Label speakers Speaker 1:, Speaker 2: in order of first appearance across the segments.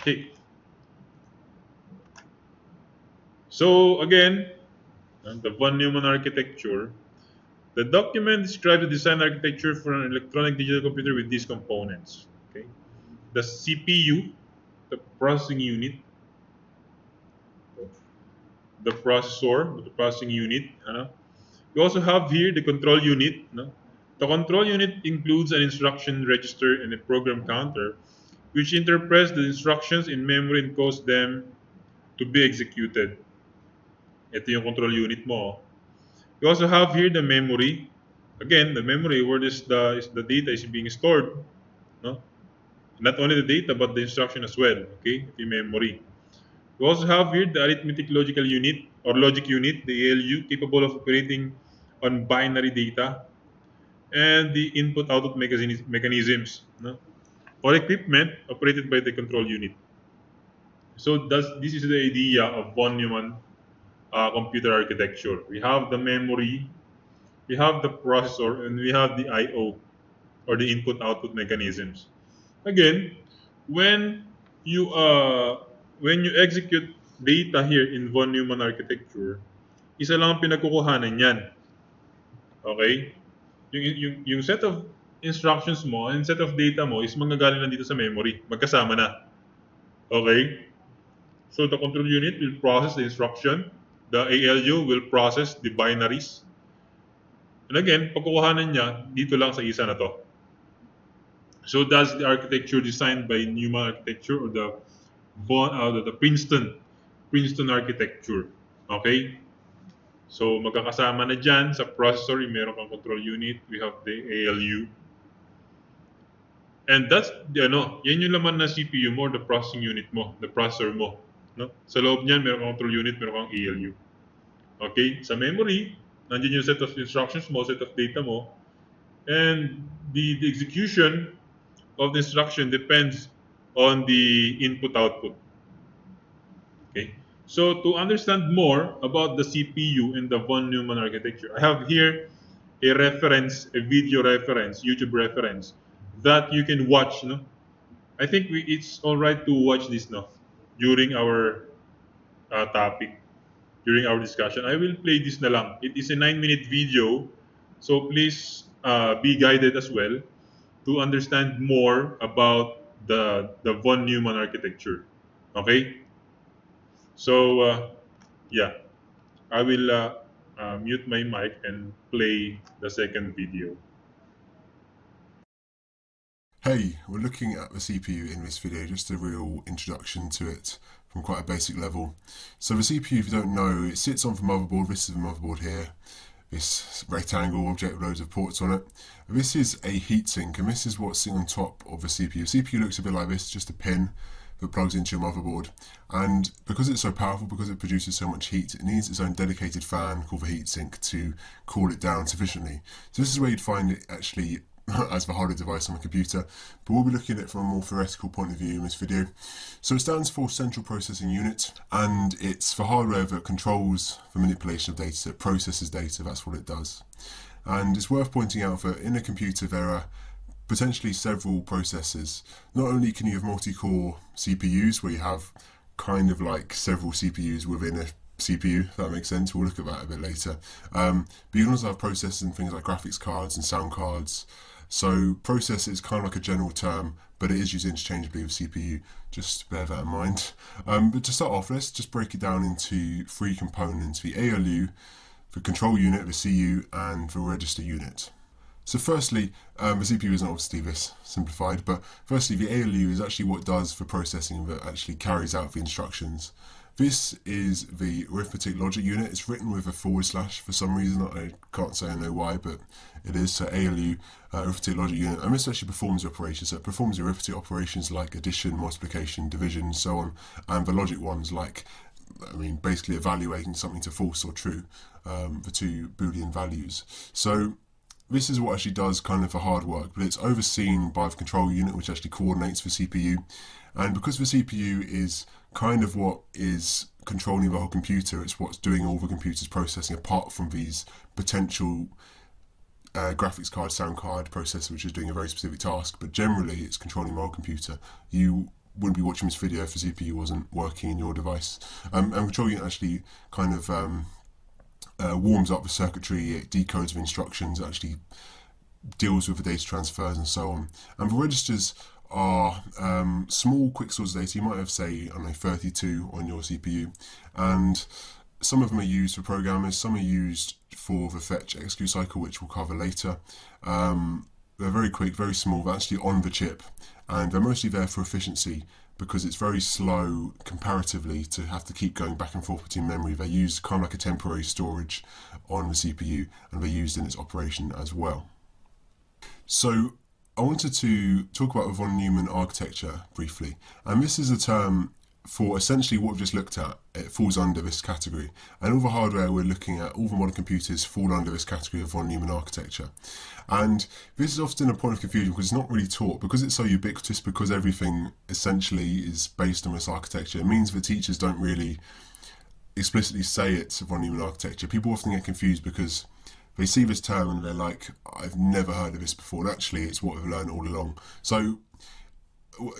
Speaker 1: Okay. So again, the von Neumann architecture. The document describes the design architecture for an electronic digital computer with these components. Okay. The CPU, the processing unit, the processing unit. We also have here the control unit. The control unit includes an instruction register and a program counter, which interprets the instructions in memory and causes them to be executed. Ito yung control unit mo. We also have here the memory. Again, the memory where the data is being stored. No? Not only the data but the instruction as well. Okay, the memory. We also have here the arithmetic logical unit or logic unit, the ALU, capable of operating on binary data, and the input-output mechanisms, no? Or equipment operated by the control unit. So this is the idea of von Neumann computer architecture. We have the memory, we have the processor, and we have the I/O or the input-output mechanisms. Again, when you uh, when you execute data here in von Neumann architecture, isa lang ang pinagkukuhanan niyan. Okay? Yung set of instructions mo and set of data mo is manggagaling lang dito sa memory. Magkasama na. Okay? So the control unit will process the instruction. The ALU will process the binaries. And again, pagkukuhanan niya dito lang sa isa na to. So that's the architecture designed by Neumann architecture or the Princeton architecture. Okay? So magkakasama na dyan sa processor, meron kang control unit, we have the ALU. And that's yan yung laman ng CPU mo, the processing unit mo, the processor mo, no? Sa loob niyan meron kang control unit, meron kang ALU. Okay? Sa memory, nandiyan yung set of instructions mo, set of data mo, and the execution of the instruction depends on the input output. Okay? So to understand more about the CPU and the von Neumann architecture, I have here a reference, a video reference, YouTube reference that you can watch. No? I think it's all right to watch this now during our topic, during our discussion. I will play this na lang. It is a 9-minute video, so please be guided as well to understand more about the von Neumann architecture. Okay? So yeah, I will mute my mic and play the second video.
Speaker 2: Hey, we're looking at the CPU in this video, just a real introduction to it from quite a basic level. So the CPU, if you don't know, it sits on the motherboard. This is the motherboard here, this rectangle object with loads of ports on it. This is a heatsink, and this is what's sitting on top of the CPU. The CPU looks a bit like this, just a pin that plugs into your motherboard. And because it's so powerful, because it produces so much heat, it needs its own dedicated fan called the heatsink to cool it down sufficiently. So this is where you'd find it actually as the hardware device on the computer, but we'll be looking at it from a more theoretical point of view in this video. So it stands for Central Processing Unit, and it's the hardware that controls the manipulation of data, so it processes data, that's what it does. And it's worth pointing out that in a computer there are potentially several processors. Not only can you have multi-core CPUs, where you have kind of like several CPUs within a CPU, if that makes sense, we'll look at that a bit later. But you can also have processors and things like graphics cards and sound cards. So processor is kind of like a general term, but it is used interchangeably with CPU, just bear that in mind. But to start off, let's just break it down into three components: the ALU, the control unit, the CU, and the register unit. So firstly, the CPU isn't obviously this simplified, but firstly the ALU is actually what does the processing that actually carries out the instructions. This is the arithmetic logic unit. It's written with a / for some reason. I can't say I know why, but it is. So ALU, arithmetic logic unit. And this actually performs the operations. So it performs the arithmetic operations like addition, multiplication, division, and so on. And the logic ones like, basically evaluating something to false or true, the two Boolean values. So this is what actually does kind of the hard work, but it's overseen by the control unit, which actually coordinates the CPU. And because the CPU is kind of what is controlling the whole computer, it's what's doing all the computer's processing apart from these potential graphics card, sound card processor, which is doing a very specific task, but generally it's controlling the whole computer. You wouldn't be watching this video if the CPU wasn't working in your device. And control unit actually kind of warms up the circuitry, it decodes the instructions, it actually deals with the data transfers and so on. And the registers are small quick stores of data. You might have, say, I don't know, 32 on your CPU, and some of them are used for programmers, some are used for the fetch execute cycle, which we'll cover later. They're very quick, very small, they're actually on the chip, and they're mostly there for efficiency because it's very slow comparatively to have to keep going back and forth between memory. They're used kind of like a temporary storage on the CPU, and they're used in its operation as well. So I wanted to talk about the von Neumann architecture briefly, and this is a term for essentially what we've just looked at. It falls under this category, and all the hardware we're looking at, all the modern computers fall under this category of von Neumann architecture. And this is often a point of confusion because it's not really taught, because it's so ubiquitous, because everything essentially is based on this architecture. It means that teachers don't really explicitly say it's von Neumann architecture. People often get confused because they see this term and they're like, I've never heard of this before, and actually it's what we've learned all along. So,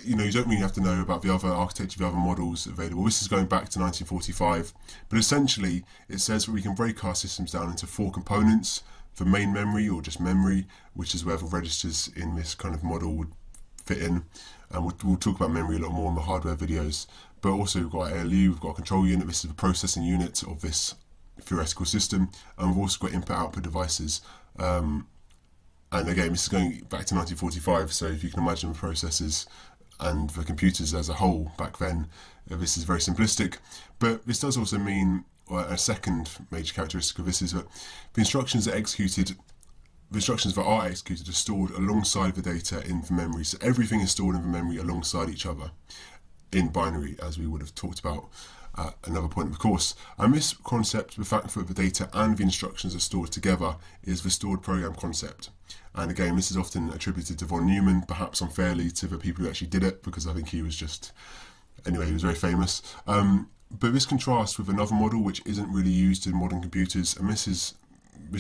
Speaker 2: you know, you don't really have to know about the other architecture, the other models available. This is going back to 1945, but essentially it says that we can break our systems down into 4 components: the main memory, or just memory, which is where the registers in this kind of model would fit in, and we'll talk about memory a lot more in the hardware videos. But also we've got ALU, we've got a control unit. This is the processing unit of this theoretical system, and we've also got input-output devices. And again, this is going back to 1945, so if you can imagine the processors and the computers as a whole back then, this is very simplistic. But this does also mean, or a second major characteristic of this is that the instructions that are executed are stored alongside the data in the memory. So everything is stored in the memory alongside each other in binary, as we would have talked about at another point of the course. And this concept, the fact that the data and the instructions are stored together, is the stored program concept. And again, this is often attributed to von Neumann, perhaps unfairly to the people who actually did it, because I think he was just, anyway, he was very famous. But this contrasts with another model which isn't really used in modern computers, and this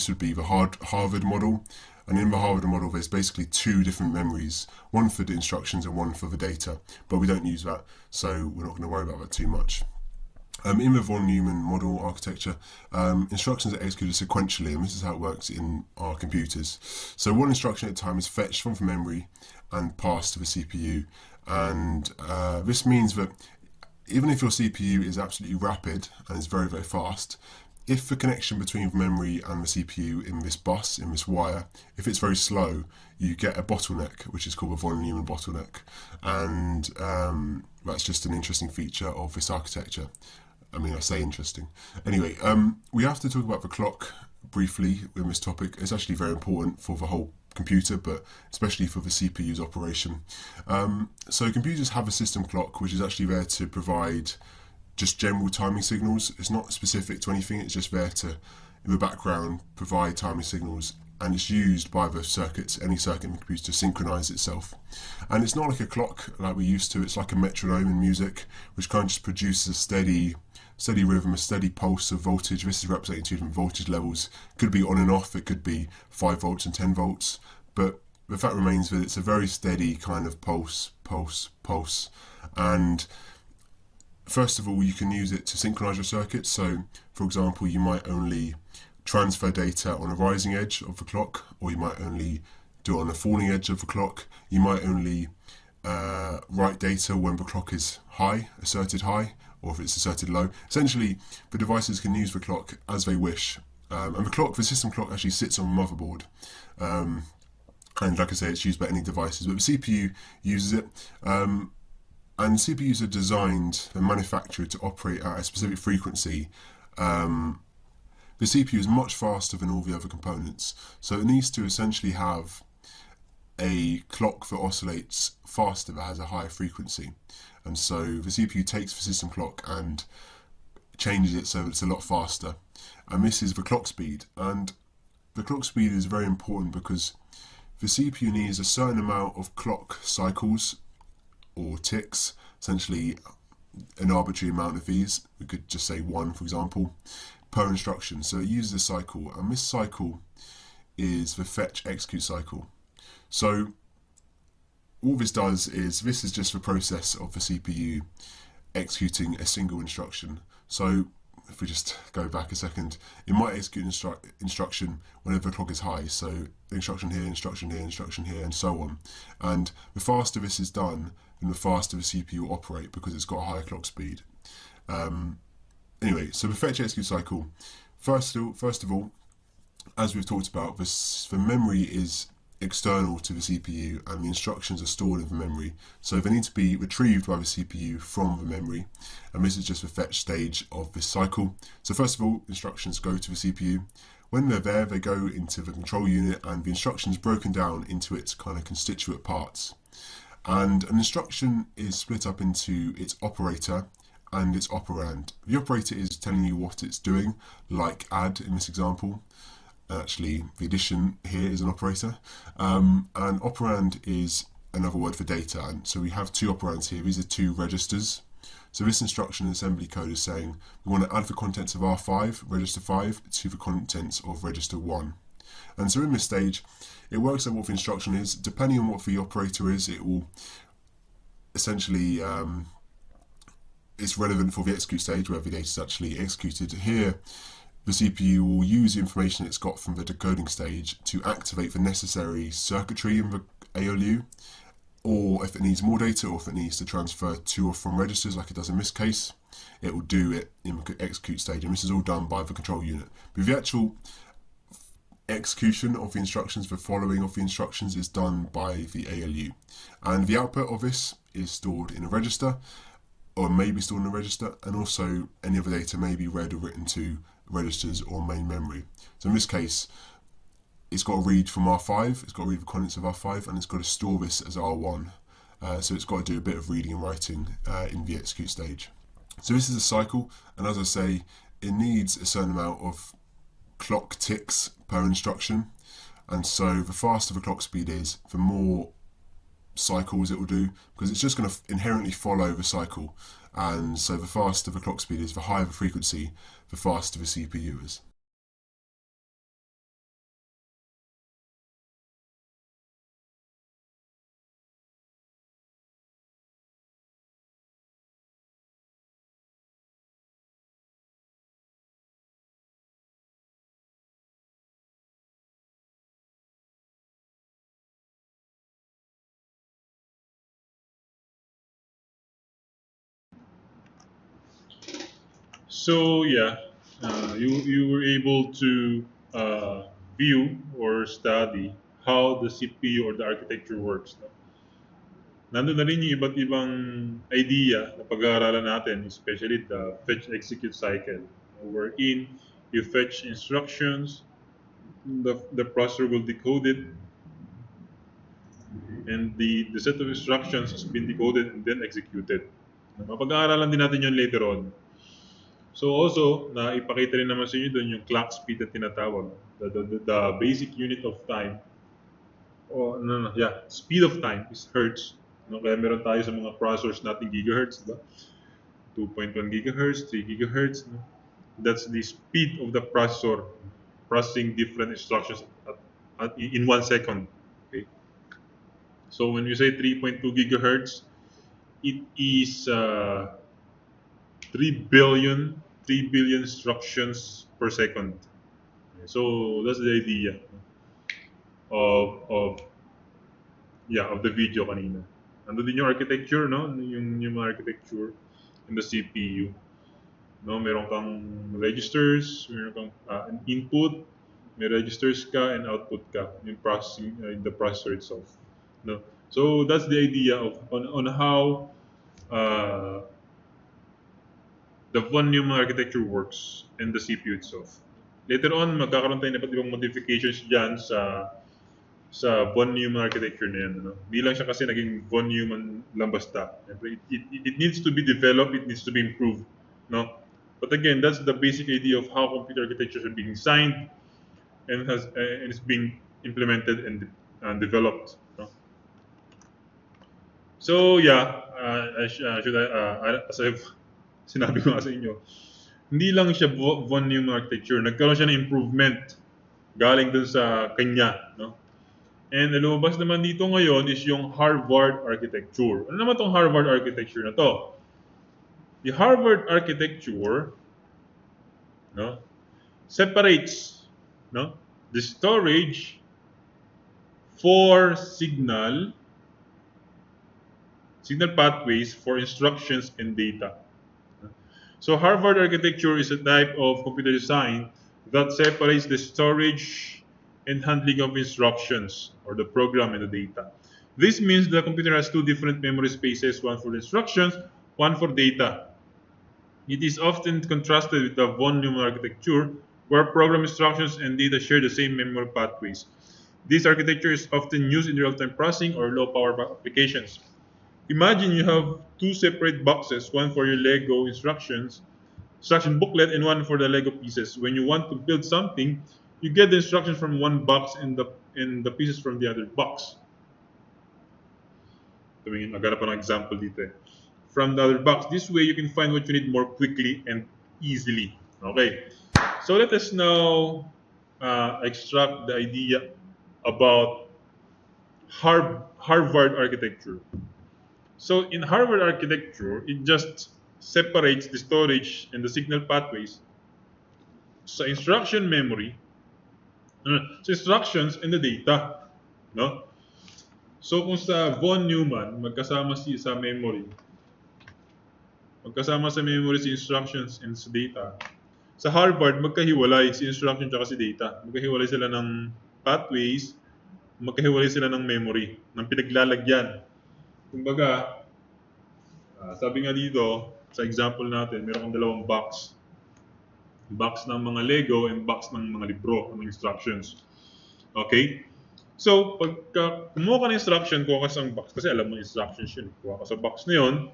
Speaker 2: would be the Harvard model. And in the Harvard model, there's basically 2 different memories, one for the instructions and one for the data, but we don't use that, so we're not going to worry about that too much. In the von Neumann model architecture, instructions are executed sequentially, and this is how it works in our computers. So one instruction at a time is fetched from the memory and passed to the CPU, and this means that even if your CPU is absolutely rapid and is very, very fast, if the connection between the memory and the CPU in this bus, in this wire, if it's very slow, you get a bottleneck, which is called a von Neumann bottleneck, and that's just an interesting feature of this architecture. I mean, I say interesting. Anyway, we have to talk about the clock briefly in this topic. It's actually very important for the whole computer, but especially for the CPU's operation. So computers have a system clock, which is actually there to provide just general timing signals. It's not specific to anything, it's just there to, in the background, provide timing signals, and it's used by the circuits, any circuit in the computer, to synchronize itself. And it's not like a clock like we used to, it's like a metronome in music, which kind of just produces a steady rhythm, a steady pulse of voltage. This is representing 2 different voltage levels. It could be on and off, it could be 5 volts and 10 volts, but the fact remains that it's a very steady kind of pulse. And first of all, you can use it to synchronize your circuits. So, for example, you might only transfer data on a rising edge of the clock, or you might only do it on a falling edge of the clock. You might only write data when the clock is high, asserted high, or if it's asserted low. Essentially, the devices can use the clock as they wish. And the system clock actually sits on the motherboard. And like I say, it's used by any devices, but the CPU uses it. And CPUs are designed and manufactured to operate at a specific frequency. The CPU is much faster than all the other components, so it needs to essentially have a clock that oscillates faster, that has a higher frequency. And so the CPU takes the system clock and changes it so that it's a lot faster. And this is the clock speed. And the clock speed is very important because the CPU needs a certain amount of clock cycles, or ticks, essentially an arbitrary amount of these. We could just say 1, for example, per instruction. So it uses a cycle, and this cycle is the fetch execute cycle. So all this does is this is just the process of the CPU executing a single instruction. So if we just go back a second, it might execute an instruction whenever the clock is high. So instruction here, instruction here, instruction here, and so on. And the faster this is done, then the faster the CPU will operate because it's got a higher clock speed. Anyway, so the fetch execute cycle. First of all, as we've talked about, the memory is external to the CPU and the instructions are stored in the memory, so they need to be retrieved by the CPU from the memory, and this is just the fetch stage of this cycle. So first of all, instructions go to the CPU. When they're there, they go into the control unit, and the instruction is broken down into its kind of constituent parts. And an instruction is split up into its operator and its operand. The operator is telling you what it's doing, like add in this example. Actually, the addition here is an operator. And operand is another word for data. And so we have two operands here. These are two registers. So this instruction in assembly code is saying we want to add the contents of R5, register 5, to the contents of register 1. And so in this stage, it works out what the instruction is. Depending on what the operator is, it will essentially, it's relevant for the execute stage where the data is actually executed. Here, the CPU will use the information it's got from the decoding stage to activate the necessary circuitry in the ALU, or if it needs more data, or if it needs to transfer to or from registers like it does in this case, it will do it in the execute stage, and this is all done by the control unit. But the actual execution of the instructions, the following of the instructions, is done by the ALU, and the output of this is stored in a register, or may be stored in a register, and also any other data may be read or written to registers or main memory. So in this case, it's got to read from R5, it's got to read the contents of R5, and it's got to store this as R1. So it's got to do a bit of reading and writing in the execute stage. So this is a cycle, and as I say, it needs a certain amount of clock ticks per instruction, and so the faster the clock speed is, the more cycles it will do, because it's just going to inherently follow the cycle, and so the faster the clock speed is, the higher the frequency, the faster the CPU is.
Speaker 1: So yeah, you were able to view or study how the CPU or the architecture works. No? Nandun na rin yung iba't ibang idea na pag-aaralan natin, especially the fetch execute cycle, wherein you fetch instructions, the processor will decode it, and the set of instructions has been decoded and then executed. Mapag-aaralan din natin yun later on. So also, na ipakita rin naman sa inyo doon yung clock speed na tinatawag. The basic unit of time, speed of time is hertz. No? Kaya meron tayo sa mga processors natin gigahertz, diba? 2.1 gigahertz, 3 gigahertz. No? That's the speed of the processor processing different instructions in 1 second. Okay? So when you say 3.2 gigahertz, it is 3 billion instructions per second. So that's the idea of the video kanina. Ando din yung architecture, no? Yung architecture in the CPU. No, meron kang registers, meron kang an input, may registers ka and output ka in processing in the processor itself. No. So that's the idea of on how the von Neumann architecture works in the CPU itself. Later on, magkakaroon tayo ng iba't ibang modifications dyan sa von Neumann architecture na yan. No? Di lang siya kasi naging von Neumann lang basta. It needs to be developed, it needs to be improved. No? But again, that's the basic idea of how computer architectures are being designed and is being implemented and developed. No? So yeah, as I've sinabi ko nga sa inyo, hindi lang siya von Neumann architecture, nagkaroon siya ng improvement galing dun sa kanya, no? And lumabas naman dito ngayon is yung Harvard architecture. Ano naman tong Harvard architecture na to? The Harvard architecture, no, separates, no, the storage for signal pathways for instructions and data. So Harvard architecture is a type of computer design that separates the storage and handling of instructions or the program and the data. This means the computer has two different memory spaces, one for instructions, one for data. It is often contrasted with the von Neumann architecture, where program instructions and data share the same memory pathways. This architecture is often used in real-time processing or low-power applications. Imagine you have two separate boxes, one for your Lego instruction booklet, and one for the Lego pieces. When you want to build something, you get the instructions from one box and the pieces from the other box. Naghanap pa ng example dito eh. From the other box. This way, you can find what you need more quickly and easily. Okay. So let us now extract the idea about Harvard architecture. So in Harvard architecture, it just separates the storage and the signal pathways sa instruction memory, sa instructions and the data, no? So kung sa von Neumann magkasama sa memory, si instructions and sa data. Sa Harvard magkahiwalay si instruction at si data. Magkahiwalay sila ng pathways, magkahiwalay sila ng memory, ng pinaglalagyan. Kumbaga, sabi nga dito, sa example natin, meron kang dalawang box. Box ng mga Lego and box ng mga libro, ng instructions. Okay? So, pagka kumuha ka ng instruction, kuha ka sa box. Kasi alam mo instructions yun. Kuha ka sa box na yun,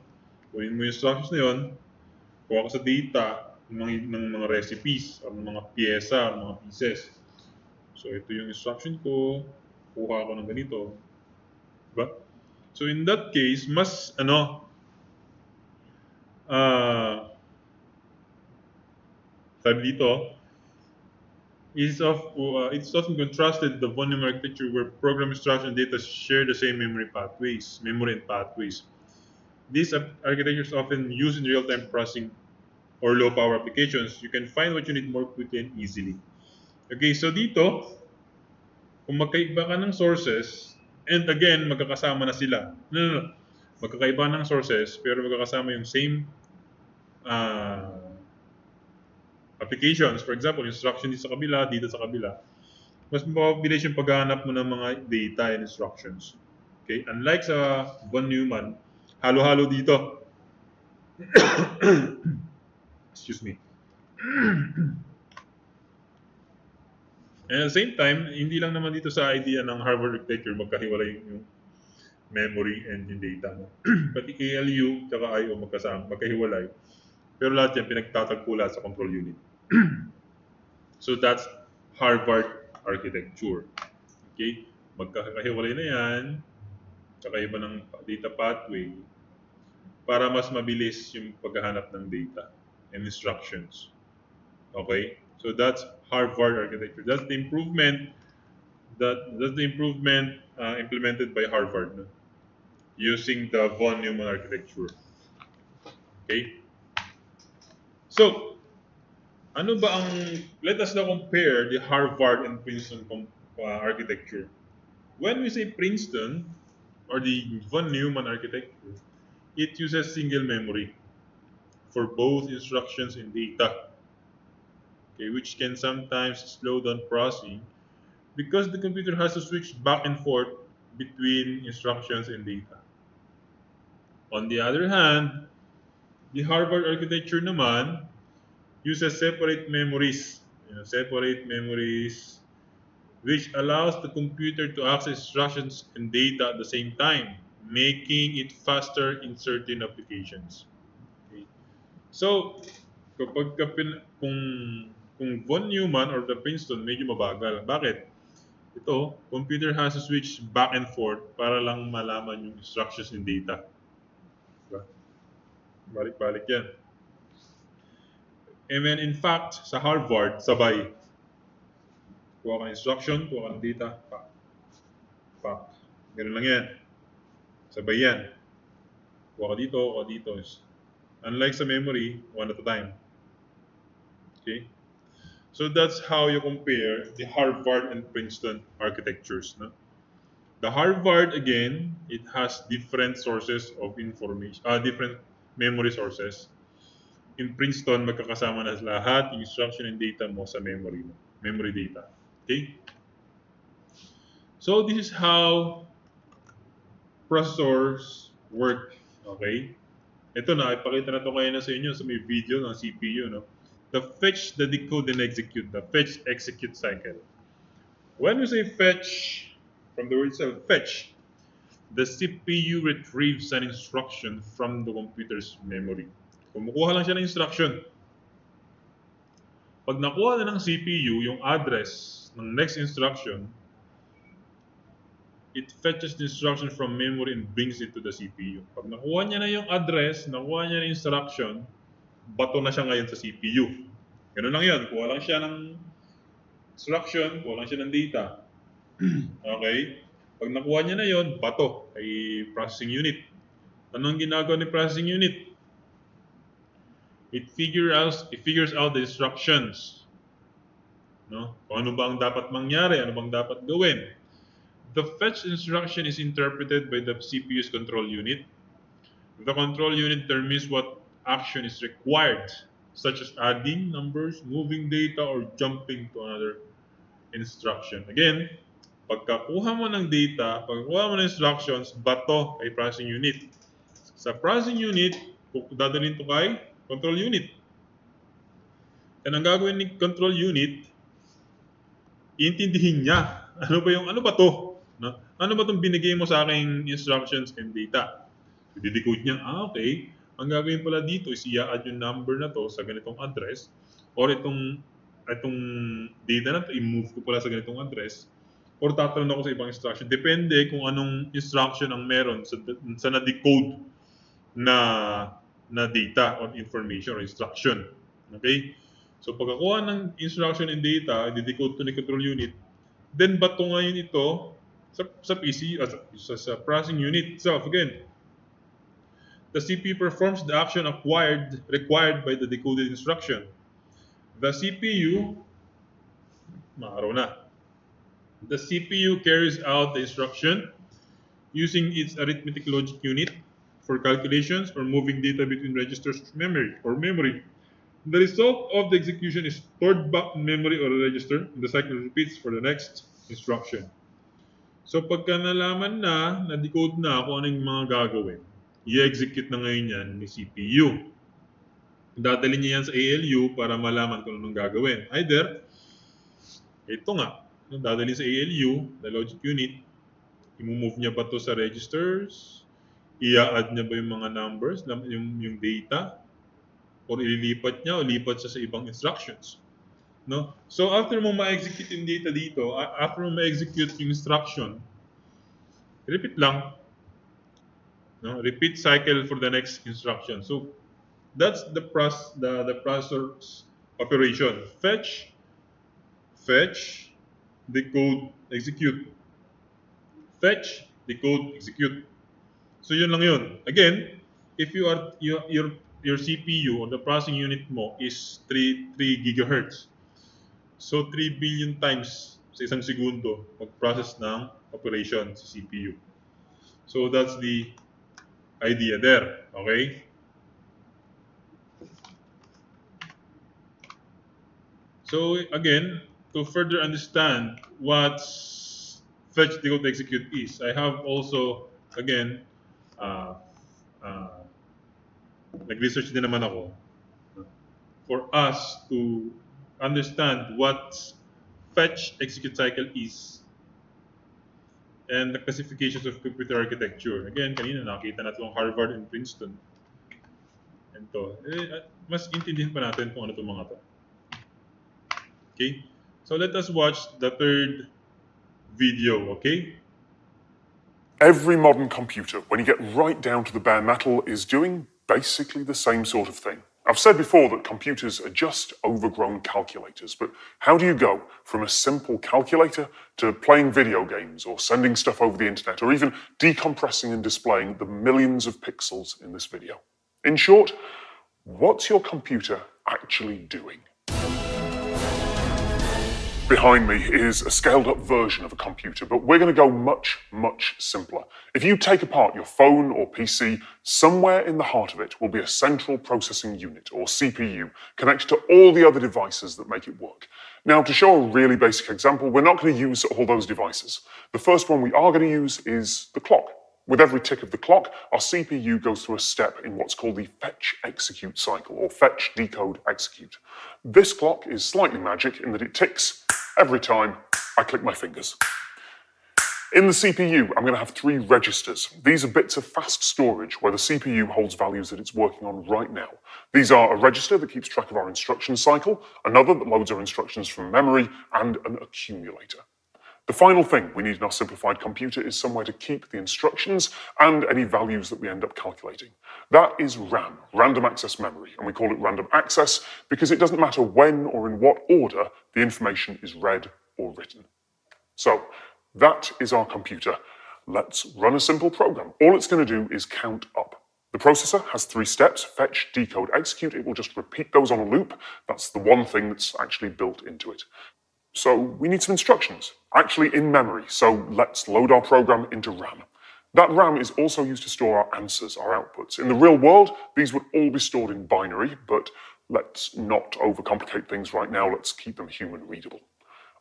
Speaker 1: kunin mo yung instructions na yun, kuha ka sa data ng mga recipes, or ng mga pyesa, ng mga pieces. So, ito yung instruction ko, kuha ako ng ganito. Diba? So, in that case, mas, sabi dito, it's often contrasted with the von Neumann architecture where program instruction and data share the same memory and pathways. These architectures often used in real-time processing or low-power applications. You can find what you need more quickly and easily. Okay, so dito, kung magkaiba ka ng sources, and again, magkakasama na sila. No. Magkakaiba ng sources, pero magkakasama yung same applications. For example, instruction dito sa kabila, dito sa kabila. Mas mabilis yung paghahanap mo ng mga data and instructions. Okay? Unlike sa von Neumann, halo-halo dito. Excuse me. And at the same time, hindi lang naman dito sa idea ng Harvard architecture magkahiwalay yung memory and yung data mo. Pati ALU at IO magkahiwalay. Pero lahat yan pinagtatagpo lahat sa control unit. So that's Harvard architecture. Okay? Magkakahiwalay na yan, kakaiba ng data pathway, para mas mabilis yung paghahanap ng data and instructions. Okay? So that's Harvard architecture. That's the improvement implemented by Harvard, no? Using the von Neumann architecture. Okay? So, let us now compare the Harvard and Princeton architecture. When we say Princeton or the von Neumann architecture, it uses single memory for both instructions and data, okay, which can sometimes slow down processing because the computer has to switch back and forth between instructions and data. On the other hand, the Harvard architecture naman uses separate memories, which allows the computer to access instructions and data at the same time, making it faster in certain applications. Okay. So, kung von Neumann or the Princeton medyo mabagal. Bakit? Ito, computer has to switch back and forth para lang malaman yung instructions and data. Diba? Balik-balik yan. And then in fact, sa Harvard, sabay. Kuha ka ng instruction, kuha ka ng data. Pak. Ganun lang yan. Sabay yan. Kuha ka dito. Unlike sa memory, one at a time. Okay? So that's how you compare the Harvard and Princeton architectures. No? The Harvard, again, it has different sources of information, different memory sources. In Princeton, magkakasama na lahat yung instruction and data mo sa memory mo. Memory data. Okay? So this is how processors work. Okay? Ito na, ipakita na ito kayo na sa inyo sa may video ng CPU. No? The fetch, the decode, and execute. The fetch-execute cycle. When we say fetch, from the word itself, fetch, the CPU retrieves an instruction from the computer's memory. Kumukuha lang siya ng instruction. Pag nakuha na ng CPU yung address ng next instruction, it fetches the instruction from memory and brings it to the CPU. Pag nakuha niya na yung address, nakuha niya na yung instruction, bato na siya ngayon sa CPU. Ganun lang yun. Kuha lang siya ng instruction, kuha lang siya ng data. Okay? Pag nakuha niya na yun, bato ay processing unit. Anong ginagawa ni processing unit? It figures out the instructions. No? Kung ano ba ang dapat mangyari, ano bang dapat gawin. The fetch instruction is interpreted by the CPU's control unit. The control unit determines what action is required, such as adding numbers, moving data, or jumping to another instruction. Again, pagkakuha mo ng data, pagkakuha mo ng instructions, bato ay processing unit. Sa processing unit, dadalhin ito kay control unit. And ang gagawin ni control unit, iintindihin niya, ano ba to? No? Ano ba itong binigay mo sa aking instructions and data? I-decode niya, okay. Ang gagawin pala dito is i-add yung number na to sa ganitong address, or itong data na to, i-move ko pala sa ganitong address, or tatanong ako sa ibang instruction. Depende kung anong instruction ang meron sa na-decode na data or information or instruction. Okay? So pagkakuha ng instruction and data, i-decode to ni control unit, then bato ngayon ito sa PC, sa processing unit itself. Again, the CPU performs the action required by the decoded instruction. The CPU, the CPU carries out the instruction using its arithmetic logic unit for calculations or moving data between registers of memory. The result of the execution is stored back in memory or register, and the cycle repeats for the next instruction. So pagka nalaman na-decode na kung anong mga gagawin, i-execute na ngayon yan ni CPU. Dadalhin niya yan sa ALU para malaman kung anong gagawin. Either, ito nga, dadalhin sa ALU, the logic unit, i-move niya ba ito sa registers, i-add niya ba yung mga numbers, yung data, or ililipat niya o lipat siya sa ibang instructions. No? So after mo ma-execute yung data dito, after mo ma-execute yung instruction, repeat lang. No? Repeat cycle for the next instruction. So that's the processor's operation. Fetch, decode, execute. Fetch, decode, execute. So yun lang yun. Again, if your CPU or the processing unit mo is 3 GHz. So 3 billion times sa isang segundo mag-process ng operation sa CPU. So that's the idea there. Okay? So again, to further understand what fetch, decode, execute is, I have also, again, nag-research din naman ako for us to understand what fetch execute cycle is and the classifications of computer architecture. Again, kanina nakita natin yung Harvard and Princeton. And to, mas intindihan pa natin kung ano itong mga to. Okay? So let us watch the third video, okay?
Speaker 3: Every modern computer, when you get right down to the bare metal, is doing basically the same sort of thing. I've said before that computers are just overgrown calculators, but how do you go from a simple calculator to playing video games or sending stuff over the internet or even decompressing and displaying the millions of pixels in this video? In short, what's your computer actually doing? Behind me is a scaled up version of a computer, but we're going to go much, much simpler. If you take apart your phone or PC, somewhere in the heart of it will be a central processing unit, or CPU, connected to all the other devices that make it work. Now, to show a really basic example, we're not going to use all those devices. The first one we are going to use is the clock. With every tick of the clock, our CPU goes through a step in what's called the fetch-execute cycle, or fetch, decode, execute. This clock is slightly magic in that it ticks every time I click my fingers. In the CPU, I'm going to have 3 registers. These are bits of fast storage where the CPU holds values that it's working on right now. These are a register that keeps track of our instruction cycle, another that loads our instructions from memory, and an accumulator. The final thing we need in our simplified computer is somewhere to keep the instructions and any values that we end up calculating. That is RAM, random access memory, and we call it random access because it doesn't matter when or in what order the information is read or written. So, that is our computer. Let's run a simple program. All it's going to do is count up. The processor has 3 steps, fetch, decode, execute. It will just repeat those on a loop. That's the one thing that's actually built into it. So we need some instructions, actually in memory. So let's load our program into RAM. That RAM is also used to store our answers, our outputs. In the real world, these would all be stored in binary, but let's not overcomplicate things right now. Let's keep them human readable.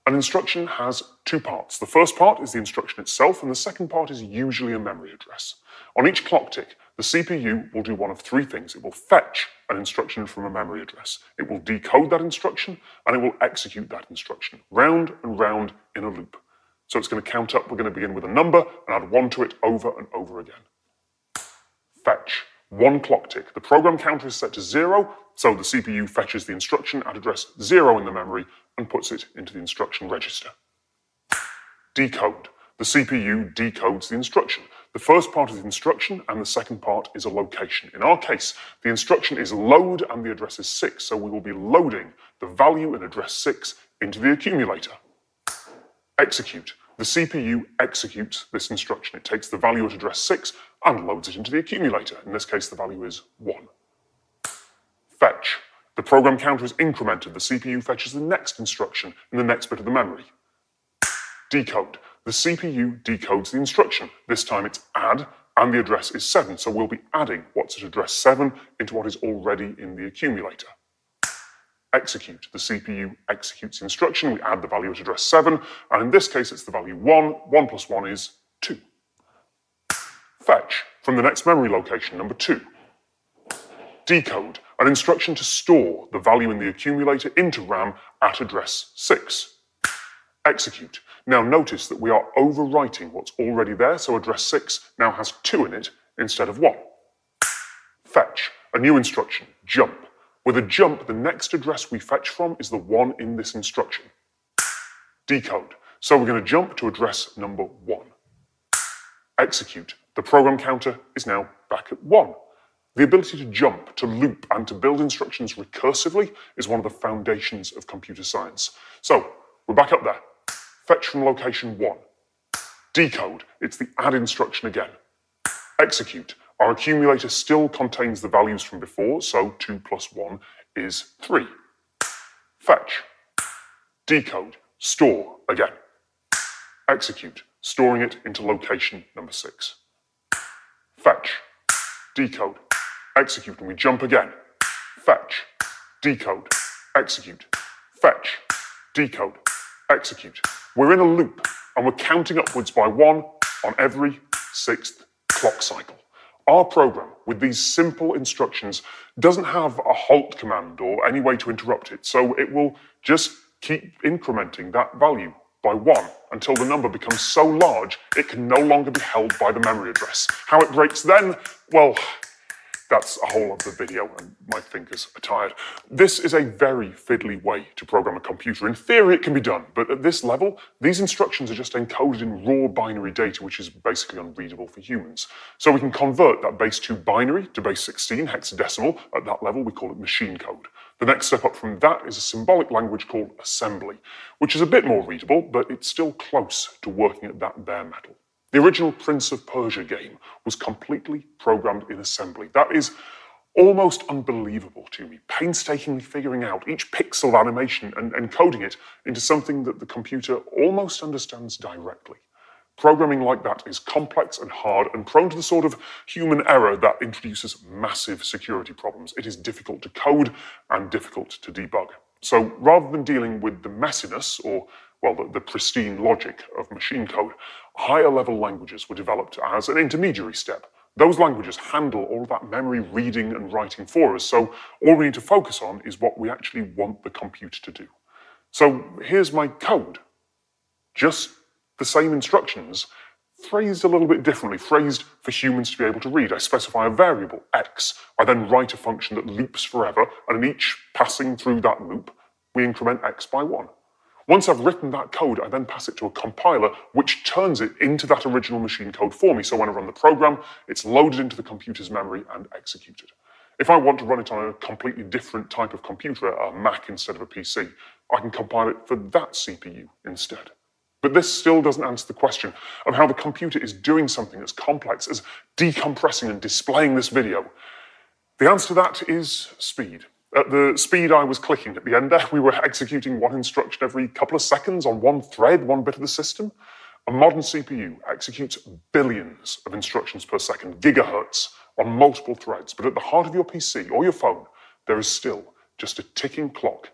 Speaker 3: An instruction has 2 parts. The first part is the instruction itself, and the second part is usually a memory address. On each clock tick, the CPU will do one of 3 things. It will fetch an instruction from a memory address. It will decode that instruction, and it will execute that instruction, round and round in a loop. So it's going to count up. We're going to begin with a number and add 1 to it over and over again. Fetch. 1 clock tick. The program counter is set to 0, so the CPU fetches the instruction at address 0 in the memory and puts it into the instruction register. Decode. The CPU decodes the instruction. The first part is the instruction and the second part is a location. In our case, the instruction is load and the address is 6, so we will be loading the value in address 6 into the accumulator. Execute. The CPU executes this instruction. It takes the value at address 6 and loads it into the accumulator. In this case, the value is 1. Fetch. The program counter is incremented. The CPU fetches the next instruction in the next bit of the memory. Decode. The CPU decodes the instruction. This time it's add, and the address is 7, so we'll be adding what's at address 7 into what is already in the accumulator. Execute. The CPU executes the instruction. We add the value at address 7, and in this case it's the value 1. 1 plus 1 is 2. Fetch. From the next memory location, number 2. Decode. An instruction to store the value in the accumulator into RAM at address 6. Execute. Now notice that we are overwriting what's already there, so address 6 now has 2 in it instead of 1. Fetch. A new instruction, jump. With a jump, the next address we fetch from is the one in this instruction. Decode. So we're going to jump to address number 1. Execute. The program counter is now back at 1. The ability to jump, to loop, and to build instructions recursively is one of the foundations of computer science. So, we're back up there. Fetch from location 1. Decode. It's the add instruction again. Execute. Our accumulator still contains the values from before, so 2 plus 1 is 3. Fetch. Decode. Store again. Execute. Storing it into location number 6. Fetch. Decode. Execute, and we jump again. Fetch. Decode. Execute. Fetch. Decode. Execute. We're in a loop, and we're counting upwards by 1 on every 6th clock cycle. Our program, with these simple instructions, doesn't have a halt command or any way to interrupt it, so it will just keep incrementing that value by 1 until the number becomes so large it can no longer be held by the memory address. How it breaks then? Well, that's a whole other video and my fingers are tired. This is a very fiddly way to program a computer. In theory, it can be done, but at this level, these instructions are just encoded in raw binary data, which is basically unreadable for humans. So we can convert that base 2 binary to base 16 hexadecimal. At that level, we call it machine code. The next step up from that is a symbolic language called assembly, which is a bit more readable, but it's still close to working at that bare metal. The original Prince of Persia game was completely programmed in assembly. That is almost unbelievable to me, painstakingly figuring out each pixel of animation and encoding it into something that the computer almost understands directly. Programming like that is complex and hard and prone to the sort of human error that introduces massive security problems. It is difficult to code and difficult to debug. So rather than dealing with the messiness or, well, the pristine logic of machine code, higher level languages were developed as an intermediary step. Those languages handle all of that memory reading and writing for us, so all we need to focus on is what we actually want the computer to do. So here's my code. Just the same instructions, phrased a little bit differently, phrased for humans to be able to read. I specify a variable, x. I then write a function that loops forever, and in each passing through that loop, we increment x by 1. Once I've written that code, I then pass it to a compiler, which turns it into that original machine code for me. So when I run the program, it's loaded into the computer's memory and executed. If I want to run it on a completely different type of computer, a Mac instead of a PC, I can compile it for that CPU instead. But this still doesn't answer the question of how the computer is doing something as complex as decompressing and displaying this video. The answer to that is speed. At the speed I was clicking at the end there, we were executing one instruction every couple of seconds on one thread, one bit of the system. A modern CPU executes billions of instructions per second, gigahertz, on multiple threads. But at the heart of your PC or your phone, there is still just a ticking clock